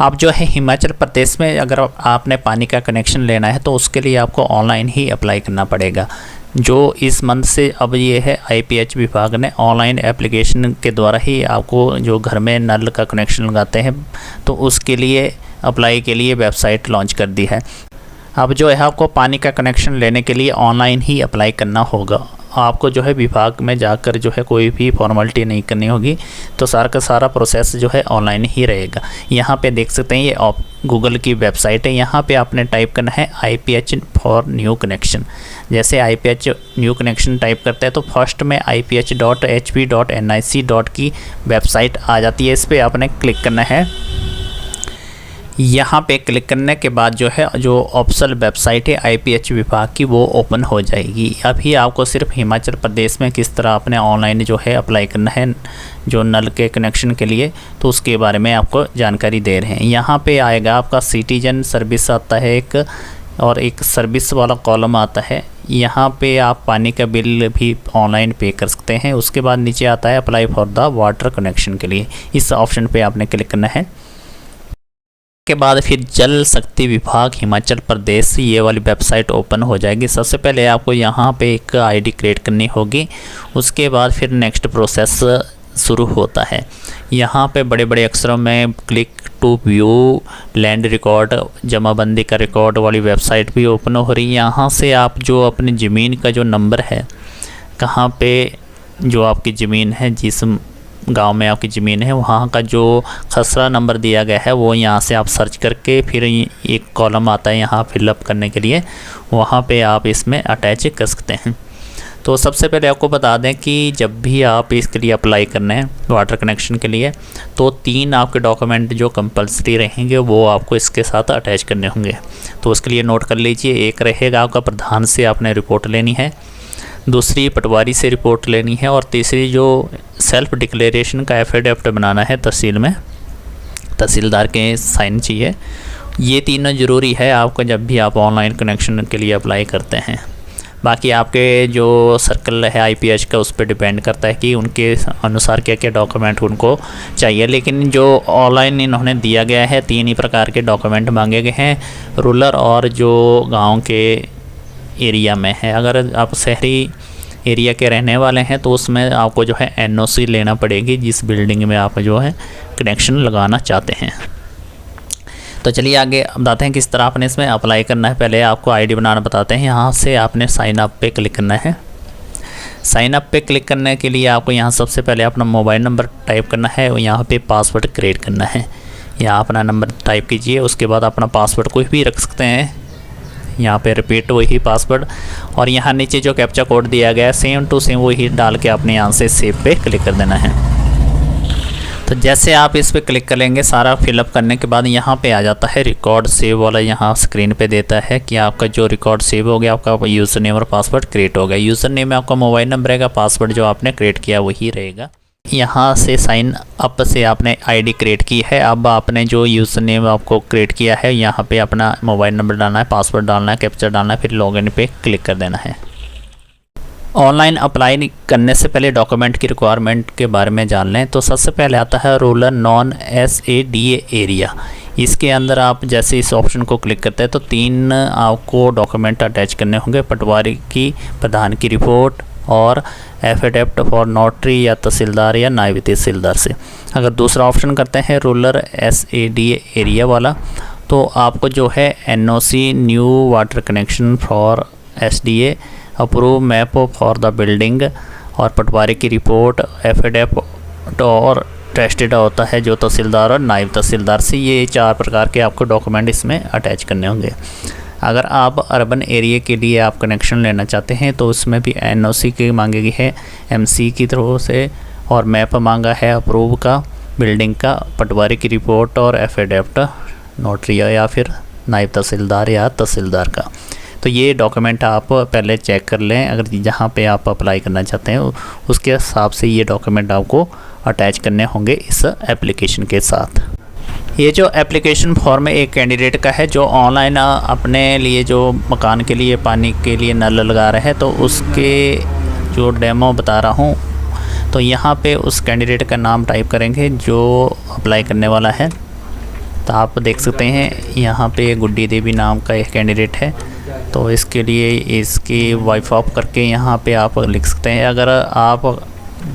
आप जो है हिमाचल प्रदेश में अगर आपने पानी का कनेक्शन लेना है तो उसके लिए आपको ऑनलाइन ही अप्लाई करना पड़ेगा। जो इस मंथ से अब ये है आईपीएच विभाग ने ऑनलाइन एप्लीकेशन के द्वारा ही आपको जो घर में नल का कनेक्शन लगाते हैं तो उसके लिए अप्लाई के लिए वेबसाइट लॉन्च कर दी है। अब जो है आपको पानी का कनेक्शन लेने के लिए ऑनलाइन ही अप्लाई करना होगा। आपको जो है विभाग में जाकर जो है कोई भी फॉर्मेलिटी नहीं करनी होगी, तो सारा का सारा प्रोसेस जो है ऑनलाइन ही रहेगा। यहाँ पे देख सकते हैं ये गूगल की वेबसाइट है। यहाँ पे आपने टाइप करना है IPH फॉर न्यू कनेक्शन। जैसे IPH न्यू कनेक्शन टाइप करते हैं तो फर्स्ट में iph.hp.nic. की वेबसाइट आ जाती है। इस पर आपने क्लिक करना है। यहाँ पे क्लिक करने के बाद जो है जो ऑफिशियल वेबसाइट है IPH विभाग की वो ओपन हो जाएगी। अभी आपको सिर्फ हिमाचल प्रदेश में किस तरह आपने ऑनलाइन जो है अप्लाई करना है जो नल के कनेक्शन के लिए, तो उसके बारे में आपको जानकारी दे रहे हैं। यहाँ पे आएगा आपका सिटीजन सर्विस आता है एक, और एक सर्विस वाला कॉलम आता है। यहाँ पे आप पानी का बिल भी ऑनलाइन पे कर सकते हैं। उसके बाद नीचे आता है apply for the water connection के लिए, इस ऑप्शन पे आपने क्लिक करना है। के बाद फिर जल शक्ति विभाग हिमाचल प्रदेश ये वाली वेबसाइट ओपन हो जाएगी। सबसे पहले आपको यहाँ पे एक आईडी क्रिएट करनी होगी। उसके बाद फिर नेक्स्ट प्रोसेस शुरू होता है। यहाँ पे बड़े बड़े अक्षरों में click to view land record, जमाबंदी का रिकॉर्ड वाली वेबसाइट भी ओपन हो रही है। यहाँ से आप जो अपनी ज़मीन का जो नंबर है, कहाँ पे जो आपकी ज़मीन है, जिस गांव में आपकी ज़मीन है, वहाँ का जो खसरा नंबर दिया गया है वो यहाँ से आप सर्च करके फिर एक कॉलम आता है यहाँ फिलअप करने के लिए, वहाँ पे आप इसमें अटैच कर सकते हैं। तो सबसे पहले आपको बता दें कि जब भी आप इसके लिए अप्लाई करना है वाटर कनेक्शन के लिए, तो 3 आपके डॉक्यूमेंट जो कंपलसरी रहेंगे वो आपको इसके साथ अटैच करने होंगे। तो उसके लिए नोट कर लीजिए, एक रहेगा आपका प्रधान से आपने रिपोर्ट लेनी है, दूसरी पटवारी से रिपोर्ट लेनी है, और तीसरी जो सेल्फ डिक्लेरेशन का एफिडेविट बनाना है तहसील में, तहसीलदार के साइन चाहिए। ये तीनों ज़रूरी है आपको जब भी आप ऑनलाइन कनेक्शन के लिए अप्लाई करते हैं। बाकी आपके जो सर्कल है IPH का उस पर डिपेंड करता है कि उनके अनुसार क्या क्या डॉक्यूमेंट उनको चाहिए। लेकिन जो ऑनलाइन इन्होंने दिया गया है 3 ही प्रकार के डॉक्यूमेंट मांगे गए हैं, रूरल और जो गाँव के एरिया में है। अगर आप शहरी एरिया के रहने वाले हैं तो उसमें आपको जो है NOC लेना पड़ेगी जिस बिल्डिंग में आप जो है कनेक्शन लगाना चाहते हैं। तो चलिए आगे बताते हैं किस तरह आपने इसमें अप्लाई करना है। पहले आपको आईडी बनाना बताते हैं। यहाँ से आपने साइन अप पे क्लिक करना है। साइन अप पे क्लिक करने के लिए आपको यहाँ सबसे पहले अपना मोबाइल नंबर टाइप करना है और यहाँ पे पासवर्ड क्रिएट करना है। यहाँ अपना नंबर टाइप कीजिए, उसके बाद अपना पासवर्ड कोई भी रख सकते हैं। यहाँ पे रिपीट वही पासवर्ड, और यहाँ नीचे जो कैप्चा कोड दिया गया है सेम टू सेम वही डाल के आपने यहाँ से सेव पे क्लिक कर देना है। तो जैसे आप इस पे क्लिक करेंगे, सारा फिलअप करने के बाद यहाँ पे आ जाता है रिकॉर्ड सेव वाला। यहाँ स्क्रीन पे देता है कि आपका जो रिकॉर्ड सेव हो गया, आपका यूज़र नेम और पासवर्ड क्रिएट हो गया। यूज़र नेम में आपका मोबाइल नंबर रहेगा, पासवर्ड जो आपने क्रिएट किया वही रहेगा। यहाँ से साइन अप से आपने आईडी क्रिएट की है। अब आपने जो यूज़र नेम आपको क्रिएट किया है यहाँ पे अपना मोबाइल नंबर डालना है, पासवर्ड डालना है, कैप्चर डालना है, फिर लॉगिन पे क्लिक कर देना है। ऑनलाइन अप्लाई करने से पहले डॉक्यूमेंट की रिक्वायरमेंट के बारे में जान लें। तो सबसे पहले आता है रूरल नॉन SADA एरिया। इसके अंदर आप जैसे इस ऑप्शन को क्लिक करते हैं तो 3 आपको डॉक्यूमेंट अटैच करने होंगे, पटवारी की प्रधान की रिपोर्ट और एफिडेविट फॉर नोटरी या तहसीलदार या नायब तहसीलदार से। अगर दूसरा ऑप्शन करते हैं रूरल SADA एरिया वाला, तो आपको जो है NOC new water connection for SDA, approve map for the building और पटवारी की रिपोर्ट, एफिडेविट और टेस्टेड होता है जो तहसीलदार और नायब तहसीलदार से। ये 4 प्रकार के आपको डॉक्यूमेंट इसमें अटैच करने होंगे। अगर आप अर्बन एरिया के लिए आप कनेक्शन लेना चाहते हैं तो उसमें भी NOC की मांगेगी है MC की तरफ से, और मैप मांगा है अप्रूव का बिल्डिंग का, पटवारी की रिपोर्ट और एफिडेविट नोटरी या फिर नायब तहसीलदार या तहसीलदार का। तो ये डॉक्यूमेंट आप पहले चेक कर लें। अगर जहाँ पे आप अप्लाई करना चाहते हैं उसके हिसाब से ये डॉक्यूमेंट आपको अटैच करने होंगे इस एप्लीकेशन के साथ। ये जो एप्लीकेशन फॉर्म है एक कैंडिडेट का है जो ऑनलाइन अपने लिए जो मकान के लिए पानी के लिए नल लगा रहे हैं, तो उसके जो डेमो बता रहा हूँ। तो यहाँ पे उस कैंडिडेट का नाम टाइप करेंगे जो अप्लाई करने वाला है। तो आप देख सकते हैं यहाँ पे गुड्डी देवी नाम का एक कैंडिडेट है, तो इसके लिए इसकी वाइफ ऑफ करके यहाँ पे आप लिख सकते हैं। अगर आप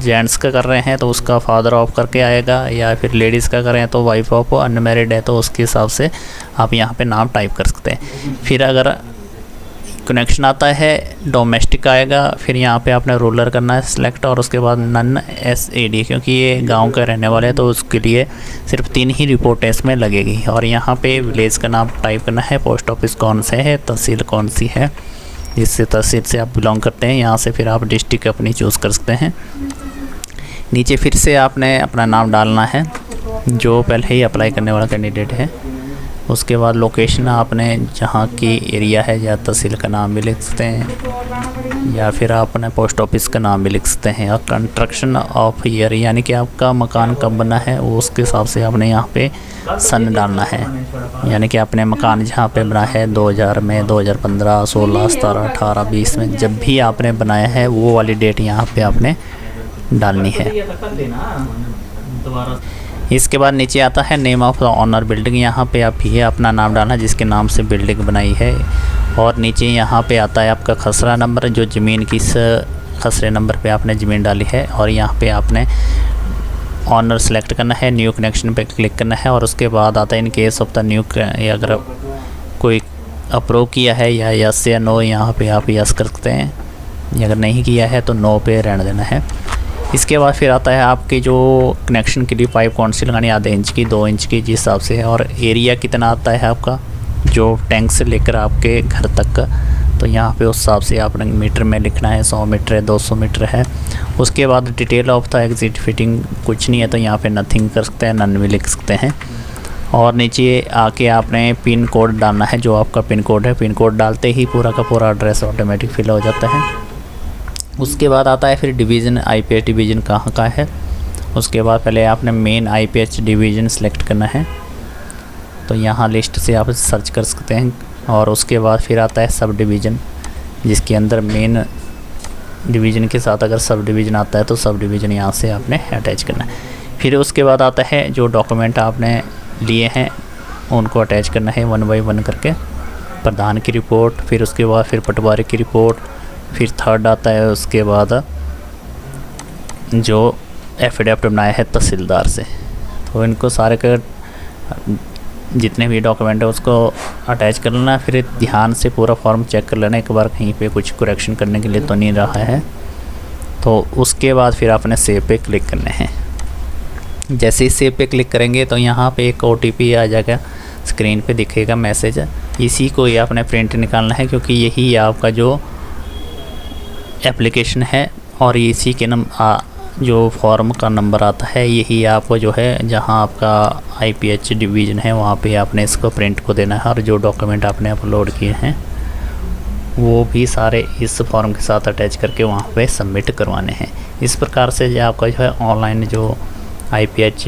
जेंट्स का कर रहे हैं तो उसका फादर ऑफ करके आएगा, या फिर लेडीज़ का कर रहे हैं तो वाइफ ऑफ, अनमैरिड है तो उसके हिसाब से आप यहाँ पे नाम टाइप कर सकते हैं। फिर अगर कनेक्शन आता है डोमेस्टिक आएगा, फिर यहाँ पे आपने रूरल करना है सिलेक्ट, और उसके बाद नन SAD, क्योंकि ये गांव के रहने वाले हैं तो उसके लिए सिर्फ 3 ही रिपोर्ट इसमें लगेगी। और यहाँ पे विलेज का नाम टाइप करना है, पोस्ट ऑफिस कौन से है, तहसील कौन सी है, जिससे तहसील से आप बिलोंग करते हैं। यहाँ से फिर आप डिस्ट्रिक्ट अपनी चूज़ कर सकते हैं। नीचे फिर से आपने अपना नाम डालना है जो पहले ही अप्लाई करने वाला कैंडिडेट है। उसके बाद लोकेशन आपने जहाँ की एरिया है या तहसील का नाम भी लिख सकते हैं, या फिर आप अपने पोस्ट ऑफिस का नाम भी लिख सकते हैं। और कंस्ट्रक्शन ऑफ ईयर, यानी कि आपका मकान कब बना है वो उसके हिसाब से आपने यहाँ पे सन डालना है, यानी कि अपने मकान जहाँ पे बना है 2000 में, 2015, 16, 17, 18, 20 में, जब भी आपने बनाया है वो वाली डेट यहाँ पे आपने डालनी है। इसके बाद नीचे आता है name of the owner building, यहाँ पे आप ये अपना नाम डालना जिसके नाम से बिल्डिंग बनाई है। और नीचे यहाँ पे आता है आपका खसरा नंबर, जो ज़मीन किस खसरे नंबर पे आपने ज़मीन डाली है। और यहाँ पे आपने ऑनर सेलेक्ट करना है, न्यू कनेक्शन पे क्लिक करना है। और उसके बाद आता है in case of the new, अगर कोई अप्रूव किया है या यस या नो, यहाँ पे आप यस कर सकते हैं, अगर नहीं किया है तो नो पे रहने देना है। इसके बाद फिर आता है आपके जो कनेक्शन के लिए पाइप कौन सी लगानी है, आधे इंच की, 2 इंच की, जिस हिसाब से है। और एरिया कितना आता है आपका, जो टैंक से लेकर आपके घर तक का, तो यहाँ पे उस हिसाब से आपने मीटर में लिखना है, 100 मीटर है, 200 मीटर है। उसके बाद detail of the exit fitting कुछ नहीं है तो यहाँ पे नथिंग कर सकते हैं, नन भी लिख सकते हैं। और नीचे आके आपने पिन कोड डालना है, जो आपका पिन कोड है। पिन कोड डालते ही पूरा का पूरा एड्रेस ऑटोमेटिक फिल हो जाता है। उसके बाद आता है फिर डिवीज़न, IPH डिवीज़न कहाँ का है। उसके बाद पहले आपने मेन IPH डिवीज़न सेलेक्ट करना है, तो यहाँ लिस्ट से आप सर्च कर सकते हैं। और उसके बाद फिर आता है सब डिवीज़न, जिसके अंदर मेन डिवीज़न के साथ अगर सब डिवीज़न आता है तो सब डिवीज़न यहाँ से आपने अटैच करना है। फिर उसके बाद आता है जो डॉक्यूमेंट आपने लिए हैं उनको अटैच करना है 1 बाय 1 करके। प्रधान की रिपोर्ट, फिर उसके बाद फिर पटवारी की रिपोर्ट, फिर थर्ड आता है उसके बाद जो एफिडेविट बनाया है तहसीलदार से। तो इनको सारे के जितने भी डॉक्यूमेंट है उसको अटैच कर लेना। फिर ध्यान से पूरा फॉर्म चेक कर लेना एक बार, कहीं पे कुछ करेक्शन करने के लिए तो नहीं रहा है। तो उसके बाद फिर आपने सेव पे क्लिक करने हैं। जैसे ही सेव पे क्लिक करेंगे तो यहाँ पे एक OTP आ जाएगा, स्क्रीन पे दिखेगा मैसेज। इसी को ही आपने प्रिंट निकालना है, क्योंकि यही आपका जो एप्लीकेशन है और इसी के जो फॉर्म का नंबर आता है यही आपको जो है जहां आपका IPH डिवीज़न है वहां पे आपने इसको प्रिंट को देना है। और जो डॉक्यूमेंट आपने अपलोड किए हैं वो भी सारे इस फॉर्म के साथ अटैच करके वहां पे सबमिट करवाने हैं। इस प्रकार से जो आपका जो है ऑनलाइन जो IPH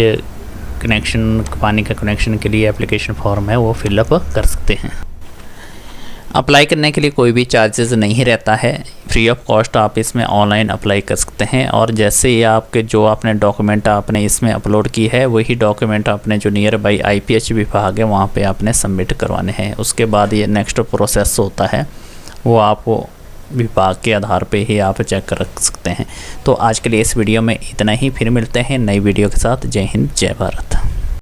कनेक्शन, पानी का कनेक्शन के लिए एप्लीकेशन फॉर्म है वो फिलअप कर सकते हैं। अप्लाई करने के लिए कोई भी चार्जेस नहीं रहता है, फ्री ऑफ कॉस्ट आप इसमें ऑनलाइन अप्लाई कर सकते हैं। और जैसे ही आपके जो आपने डॉक्यूमेंट आपने इसमें अपलोड की है वही डॉक्यूमेंट आपने जो नियर बाई IPH विभाग है वहाँ पे आपने सबमिट करवाने हैं। उसके बाद ये नेक्स्ट प्रोसेस होता है वो आप विभाग के आधार पे ही आप चेक कर सकते हैं। तो आज के लिए इस वीडियो में इतना ही, फिर मिलते हैं नई वीडियो के साथ। जय हिंद, जय भारत।